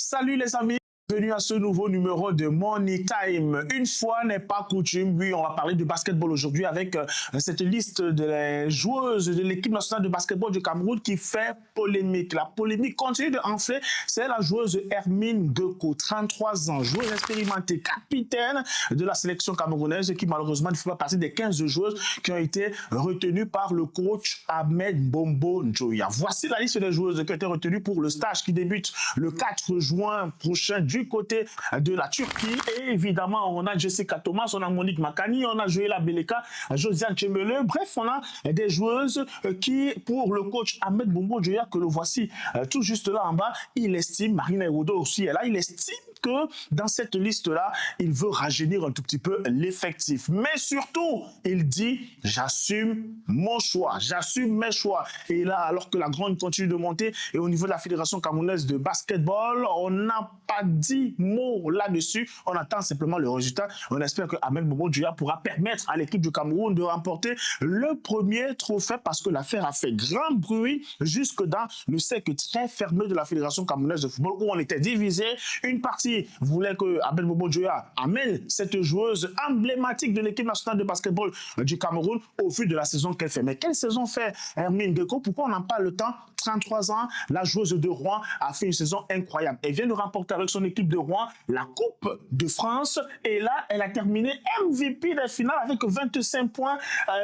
Salut les amis, bienvenue à ce nouveau numéro de Money Time. Une fois n'est pas coutume, oui, on va parler de basketball aujourd'hui avec cette liste de joueuses de l'équipe nationale de basketball du Cameroun qui fait polémique. La polémique continue de enfler, c'est la joueuse Hermine Geko, 33 ans, joueuse expérimentée, capitaine de la sélection camerounaise qui malheureusement ne fait pas partie des 15 joueuses qui ont été retenues par le coach Ahmed Bombo Njoya. Voici la liste des joueuses qui ont été retenues pour le stage qui débute le 4 juin prochain du côté de la Turquie. Et évidemment, on a Jessica Thomas, on a Monique Makani, on a Joëlla Beleka, Josiane Chembele. Bref, on a des joueuses qui, pour le coach Ahmed Bombo Njoya, que le voici tout juste là en bas, il estime, Marina Ewodo aussi est là, il estime que dans cette liste-là, il veut rajeunir un tout petit peu l'effectif. Mais surtout, il dit, j'assume mon choix, j'assume mes choix. Et là, alors que la grogne continue de monter, et au niveau de la Fédération camerounaise de basketball, on n'a pas dit mot là-dessus. On attend simplement le résultat. On espère que Ahmed Bombo Njoya pourra permettre à l'équipe du Cameroun de remporter le premier trophée parce que l'affaire a fait grand bruit jusque dans le cercle très fermé de la Fédération camerounaise de football où on était divisé. Une partie voulait que Ahmed Bombo Njoya amène cette joueuse emblématique de l'équipe nationale de basketball du Cameroun au vu de la saison qu'elle fait. Mais quelle saison fait Hermine Geko? Pourquoi on n'a pas le temps? 33 ans, la joueuse de Rouen a fait une saison incroyable. Elle vient de remporter avec son équipe de Rouen la Coupe de France et là, elle a terminé MVP des finales avec 25 points,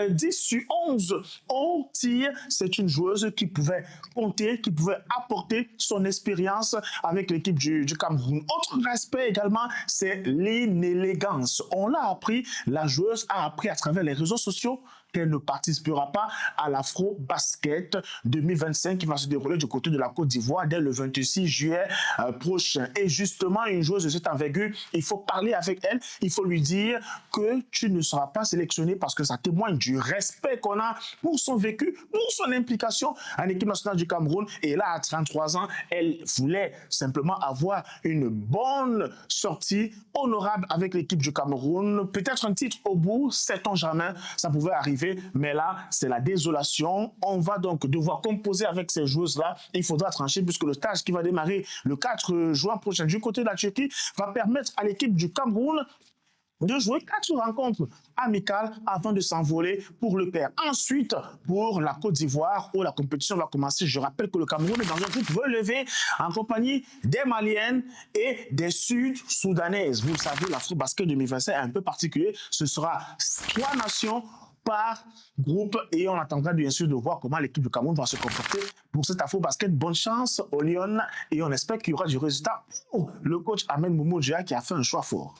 10 sur 11 au tir. C'est une joueuse qui pouvait compter, qui pouvait apporter son expérience avec l'équipe du Cameroun. Autre aspect également, c'est l'inélégance. On l'a appris, la joueuse a appris à travers les réseaux sociaux qu'elle ne participera pas à l'Afro Basket 2025 qui va se dérouler du côté de la Côte d'Ivoire dès le 26 juillet prochain. Et justement, une joueuse de cette envergure, il faut parler avec elle, il faut lui dire que tu ne seras pas sélectionnée parce que ça témoigne du respect qu'on a pour son vécu, pour son implication en équipe nationale du Cameroun. Et là, à 33 ans, elle voulait simplement avoir une bonne sortie honorable avec l'équipe du Cameroun. Peut-être un titre au bout, sait-on jamais, ça pouvait arriver. Mais là, c'est la désolation. On va donc devoir composer avec ces joueuses-là. Il faudra trancher puisque le stage qui va démarrer le 4 juin prochain du côté de la Tchéquie va permettre à l'équipe du Cameroun de jouer 4 rencontres amicales avant de s'envoler pour le Caire. Ensuite, pour la Côte d'Ivoire, où la compétition va commencer, je rappelle que le Cameroun est dans un groupe relevé en compagnie des Maliennes et des Sud-Soudanaises. Vous le savez, l'Afro-Basket 2025 est un peu particulier. Ce sera 3 nations par groupe et on attendra bien sûr de voir comment l'équipe du Cameroun va se comporter pour cet Afro-Basket. Bonne chance aux Lions et on espère qu'il y aura du résultat pour le coach Ahmed Bombo Njoya qui a fait un choix fort.